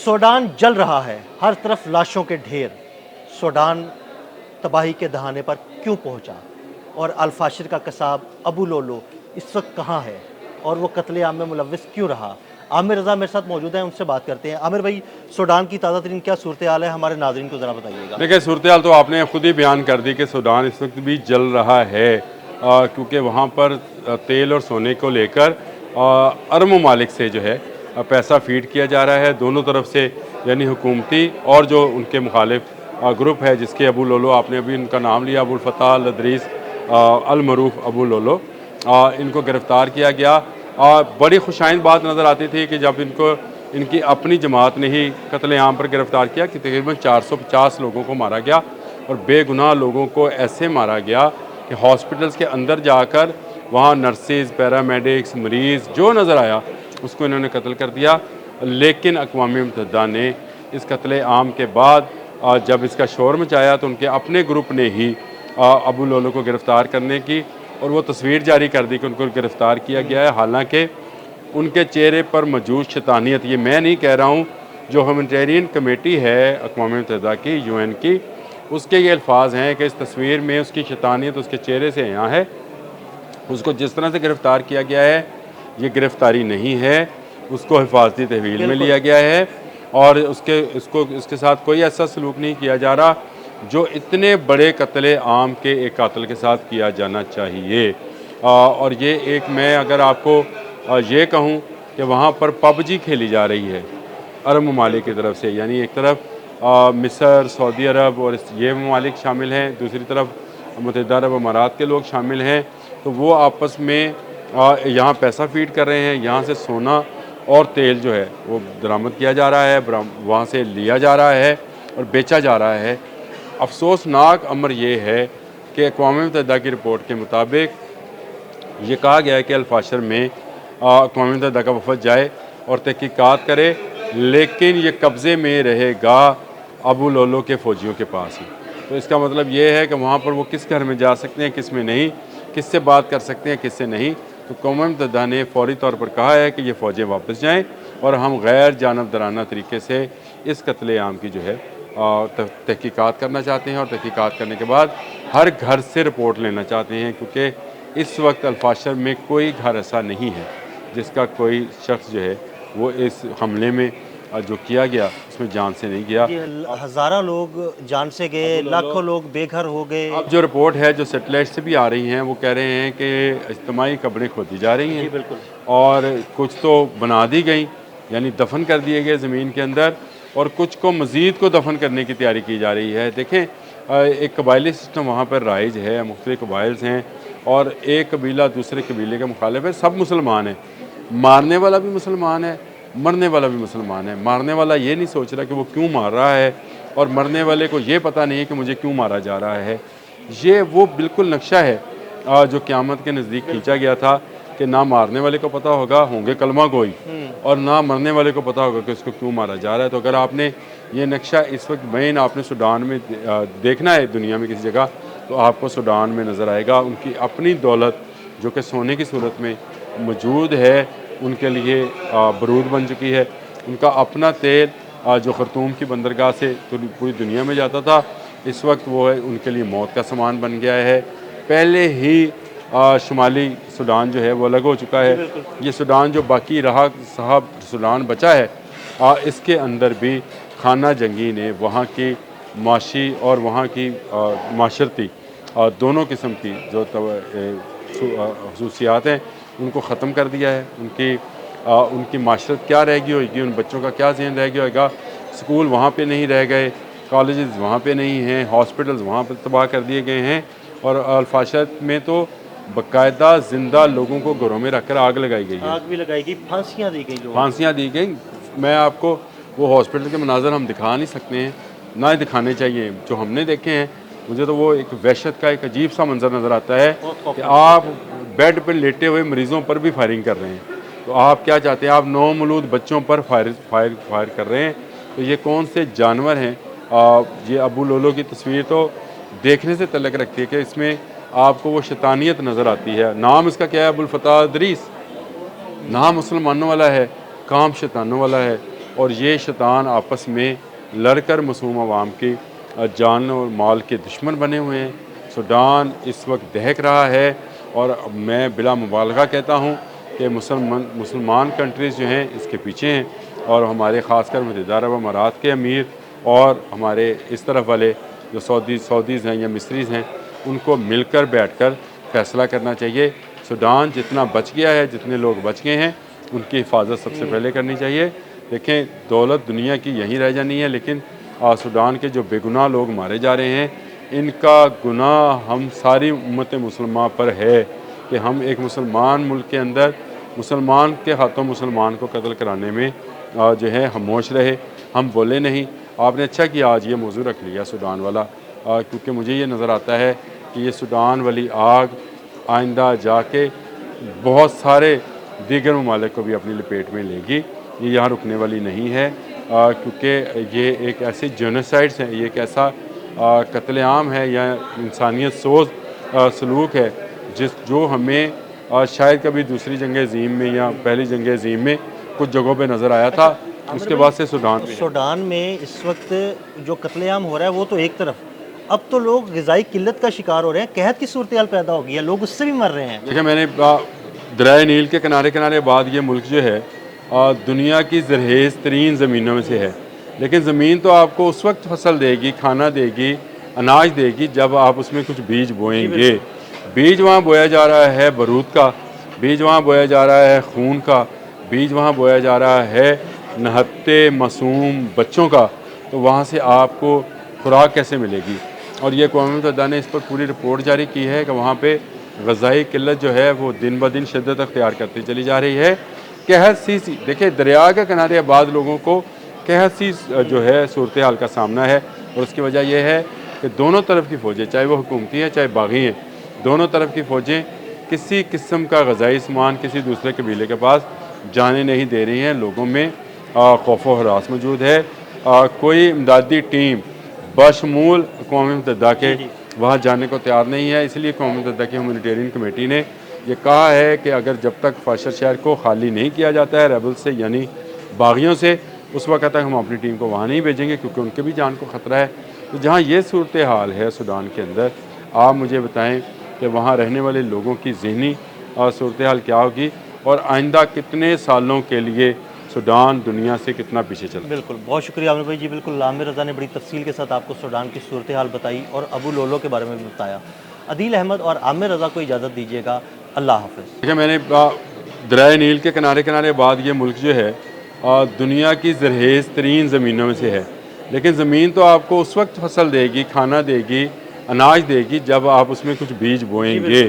Sudan जल रहा है, हर तरफ लाशों के ढेर। सूडान तबाही के दहाने पर क्यों पहुंचा और अल-फाशिर का कसाब अबू लोलो इस वक्त कहां है और वो कत्ले-आम में मुलव्विस क्यों रहा? आमिर रज़ा मेरे साथ मौजूद हैं, उनसे बात करते हैं। आमिर भाई, सूडान की ताज़ा तरीन क्या सूरत हाल है, हमारे नाज़रीन को ज़रा बताइएगा। देखिए, सूरत हाल तो आपने खुद ही बयान कर दी कि सूडान इस वक्त भी जल रहा है, क्योंकि वहाँ पर तेल और सोने को लेकर अरब ममालिक से जो है पैसा फीड किया जा रहा है दोनों तरफ से, यानी हुकूमती और जो उनके मुखालिफ ग्रुप है, जिसके अबू लोलो, आपने अभी उनका नाम लिया, अबुल फताह अल इदरीस अल मरूफ अबू लोलो, इनको गिरफ़्तार किया गया। बड़ी खुशाइंद बात नज़र आती थी कि जब इनकी अपनी जमात ने ही कत्लेआम पर गिरफ़्तार किया कि तकरीबन 450 लोगों को मारा गया और बेगुनाह लोगों को ऐसे मारा गया कि हॉस्पिटल्स के अंदर जाकर वहाँ नर्सेज, पैरामेडिक्स, मरीज़ जो नज़र आया उसको इन्होंने कत्ल कर दिया। लेकिन अक़वाम मुत्तहिदा ने इस कत्लेआम के बाद जब इसका शोर मचाया तो उनके अपने ग्रुप ने ही अबू लोलो को गिरफ़्तार करने की और वो तस्वीर जारी कर दी कि उनको गिरफ़्तार किया गया है। हालांकि उनके चेहरे पर मौजूद शैतानियत, ये मैं नहीं कह रहा हूँ, जो ह्यूमैनिटेरियन कमेटी है अक़वाम मुत्तहिदा की, UN की, उसके ये अल्फाज हैं कि इस तस्वीर में उसकी शैतानियत उसके चेहरे से यहाँ है। उसको जिस तरह से गिरफ़्तार किया गया है ये गिरफ़्तारी नहीं है, उसको हिफाजती तहवील में लिया गया है और इसके साथ कोई ऐसा सलूक नहीं किया जा रहा जो इतने बड़े कत्ले आम के एक कातिल के साथ किया जाना चाहिए। और ये एक, मैं अगर आपको ये कहूँ कि वहाँ पर पबजी खेली जा रही है अरब ममालिक की तरफ से, यानी एक तरफ मिस्र, सऊदी अरब और ये ममालिक शामिल हैं, दूसरी तरफ मुत्तहिदा अरब अमारात के लोग शामिल हैं, तो वो आपस में यहाँ पैसा फीड कर रहे हैं। यहाँ से सोना और तेल जो है वो बरामद किया जा रहा है, वहाँ से लिया जा रहा है और बेचा जा रहा है। अफसोसनाक अमर ये है कि अक़वाम मुत्तहिदा की रिपोर्ट के मुताबिक ये कहा गया है कि अल-फाशिर में अक़वाम मुत्तहिदा का वफ़द जाए और तहक़ीक़ात करे, लेकिन ये कब्ज़े में रहेगा अबू लोलो के फ़ौजियों के पास ही। तो इसका मतलब ये है कि वहाँ पर वो किस घर में जा सकते हैं, किस में नहीं, किससे बात कर सकते हैं, किससे नहीं। तो अक़वाम मुत्तहिदा ने फ़ौरी तौर पर कहा है कि ये फ़ौजें वापस जाएँ और हम गैर जानबदाराना तरीके से इस कत्लेआम की जो है तहक़ीक़ात करना चाहते हैं और तहक़ीक़ात करने के बाद हर घर से रिपोर्ट लेना चाहते हैं, क्योंकि इस वक्त अल-फाशिर में कोई घर ऐसा नहीं है जिसका कोई शख्स जो है वो इस हमले में जो किया गया उसमें जान से नहीं गया। हज़ारों लोग जान से गए, लाखों लोग बेघर हो गए। अब जो रिपोर्ट है जो सेटेलाइट से भी आ रही हैं वो कह रहे हैं कि इज्तिमाई कब्रें खोदी जा रही हैं। बिल्कुल। और कुछ तो बना दी गई, यानी दफन कर दिए गए ज़मीन के अंदर, और कुछ को मज़ीद को दफन करने की तैयारी की जा रही है। देखें, एक कबायली सिस्टम वहाँ पर राइज है, मुख्तलिफ कबाइल्स हैं और एक कबीला दूसरे कबीले के मुखालिफ है, सब मुसलमान हैं, मारने वाला भी मुसलमान है, मरने वाला भी मुसलमान है। मारने वाला ये नहीं सोच रहा कि वो क्यों मार रहा है और मरने वाले को ये पता नहीं है कि मुझे क्यों मारा जा रहा है। ये वो बिल्कुल नक्शा है जो क़यामत के नज़दीक खींचा गया था कि ना मारने वाले को पता होंगे कलमा गोई और ना मरने वाले को पता होगा कि उसको क्यों मारा जा रहा है। तो अगर आपने ये नक्शा इस वक्त मेन आपने सूडान में देखना है दुनिया में किसी जगह, तो आपको सूडान में नज़र आएगा। उनकी अपनी दौलत जो कि सोने की सूरत में मौजूद है, उनके लिए बरूद बन चुकी है। उनका अपना तेल जो खरतूम की बंदरगाह से पूरी दुनिया में जाता था, इस वक्त वो है उनके लिए मौत का सामान बन गया है। पहले ही शुमाली सूडान जो है वो अलग हो चुका है। ये सूडान जो बाकी रहा साहब सूडान बचा है, इसके अंदर भी खाना जंगी ने वहाँ की माशी और वहाँ की माशरती दोनों किस्म की जो खसूसियात हैं उनको ख़त्म कर दिया है। उनकी माशरत क्या रह गई होगी, उन बच्चों का क्या ज़हन रह गया होगा। स्कूल वहाँ पे नहीं रह गए, कॉलेजेस वहाँ पे नहीं हैं, हॉस्पिटल्स वहाँ पर तबाह कर दिए गए हैं और अल-फाशिर में तो बाकायदा ज़िंदा लोगों को घरों में रखकर आग लगाई गई है। आग भी लगाई गई, फांसियाँ दी गई। फांसियाँ दी गई। मैं आपको वो हॉस्पिटल के मनाज़र हम दिखा नहीं सकते हैं, ना ही दिखाने चाहिए। जो हमने देखे हैं, मुझे तो वो एक वहशत का एक अजीब सा मंजर नज़र आता है कि आप बेड पर लेटे हुए मरीज़ों पर भी फायरिंग कर रहे हैं। तो आप क्या चाहते हैं? आप नौमौलूद बच्चों पर फायर कर रहे हैं। तो ये कौन से जानवर हैं? ये अबू लोलो की तस्वीर तो देखने से तल्लुक़ रखती है कि इसमें आपको वो शैतानियत नज़र आती है। नाम इसका क्या है? अबुल फताह इदरीस। नाम मुसलमानों वाला है, काम शैतानों वाला है। और ये शैतान आपस में लड़कर मासूम अवाम की जान और माल के दुश्मन बने हुए हैं। सूडान इस वक्त दहक रहा है और मैं बिला मुबालगा कहता हूँ कि मुसलमान कंट्रीज़ जो हैं इसके पीछे हैं, और हमारे ख़ासकर मुत्तहिदा अरब अमारात के अमीर और हमारे इस तरफ वाले जो सऊदीज़ हैं या मिस्रीज़ हैं, उनको मिलकर बैठकर फ़ैसला करना चाहिए। सूडान जितना बच गया है, जितने लोग बच गए हैं, उनकी हिफाजत सबसे पहले करनी चाहिए। देखें, दौलत दुनिया की यहीं रह जानी है, लेकिन सूडान के जो बेगुनाह लोग मारे जा रहे हैं, इनका गुनाह हम सारी उम्मत मुसलमान पर है कि हम एक मुसलमान मुल्क के अंदर मुसलमान के हाथों मुसलमान को कत्ल कराने में जो है खामोश रहे, हम बोले नहीं। आपने अच्छा किया आज ये मौजू रख लिया सूडान वाला, क्योंकि मुझे ये नज़र आता है कि ये सूडान वाली आग आइंदा जाके बहुत सारे दीगर ममालिक को भी अपनी लपेट में लेगी। ये यहाँ रुकने वाली नहीं है, क्योंकि ये एक ऐसे जेनोसाइड्स हैं, ये एक ऐसा कत्लेआम है या इंसानियत सोच सलूक है जो हमें शायद कभी दूसरी जंग अज़ीम में या पहली जंग अज़ीम में कुछ जगहों पे नज़र आया था। उसके बाद से सूडान में इस वक्त जो कत्लेआम हो रहा है वो तो एक तरफ, अब तो लोग ग़िज़ाई किल्लत का शिकार हो रहे हैं, कहत की सूरत हाल पैदा हो गई है, लोग उससे भी मर रहे हैं। देखिए, मैंने दरियाए नील के किनारे बाद ये मुल्क जो है दुनिया की जरहेज़ तरीन ज़मीनों में से है, लेकिन ज़मीन तो आपको उस वक्त फसल देगी, खाना देगी, अनाज देगी, जब आप उसमें कुछ बीज बोएंगे। बीज वहाँ बोया जा रहा है बारूद का, बीज वहाँ बोया जा रहा है खून का, बीज वहाँ बोया जा रहा है नहत्ते मासूम बच्चों का, तो वहाँ से आपको खुराक कैसे मिलेगी? और ये अक़वाम मुत्तहिदा ने इस पर पूरी रिपोर्ट जारी की है कि वहाँ पे ग़िज़ाई किल्लत जो है वो दिन ब दिन शिद्दत अख्तियार करती चली जा रही है। कहत सी देखिए, दरिया के किनारे आबाद लोगों को कहत सी जो है सूरत हाल का सामना है, और उसकी वजह यह है कि दोनों तरफ की फ़ौजें, चाहे वो हुकूमती हैं चाहे बागी हैं, दोनों तरफ की फ़ौजें किसी किस्म का ग़िज़ाई सामान किसी दूसरे कबीले के पास जाने नहीं दे रही हैं। लोगों में खौफ व हरास मौजूद है। कोई इमदादी टीम बशमूल अक़वाम मुत्तहिदा के वहाँ जाने को तैयार नहीं है। इसलिए अक़वाम मुत्तहिदा की ह्यूमैनिटेरियन कमेटी ने ये कहा है कि अगर जब तक फाशर शहर को खाली नहीं किया जाता है रेबल से यानी बागियों से, उस वक्त तक हम अपनी टीम को वहाँ नहीं भेजेंगे, क्योंकि उनके भी जान को ख़तरा है। तो जहाँ ये सूरत हाल है सूडान के अंदर, आप मुझे बताएं कि वहाँ रहने वाले लोगों की ज़हनी सूरत हाल क्या होगी, और आइंदा कितने सालों के लिए सूडान दुनिया से कितना पीछे चल। बिल्कुल, बहुत शुक्रिया आमिर भाई जी। बिल्कुल, आमिर रज़ा ने बड़ी तफसील के साथ आपको सूडान की सूरत हाल बताई और अबू लोलो के बारे में भी बताया। अदील अहमद और आमिर रज़ा को इजाज़त दीजिएगा, अल्लाह हाफ़िज़। देखिए, मैंने दरियाए नील के किनारे बाद ये मुल्क जो है दुनिया की जरहेज़ तरीन ज़मीनों में से है, लेकिन ज़मीन तो आपको उस वक्त फसल देगी, खाना देगी, अनाज देगी, जब आप उसमें कुछ बीज बोएंगे।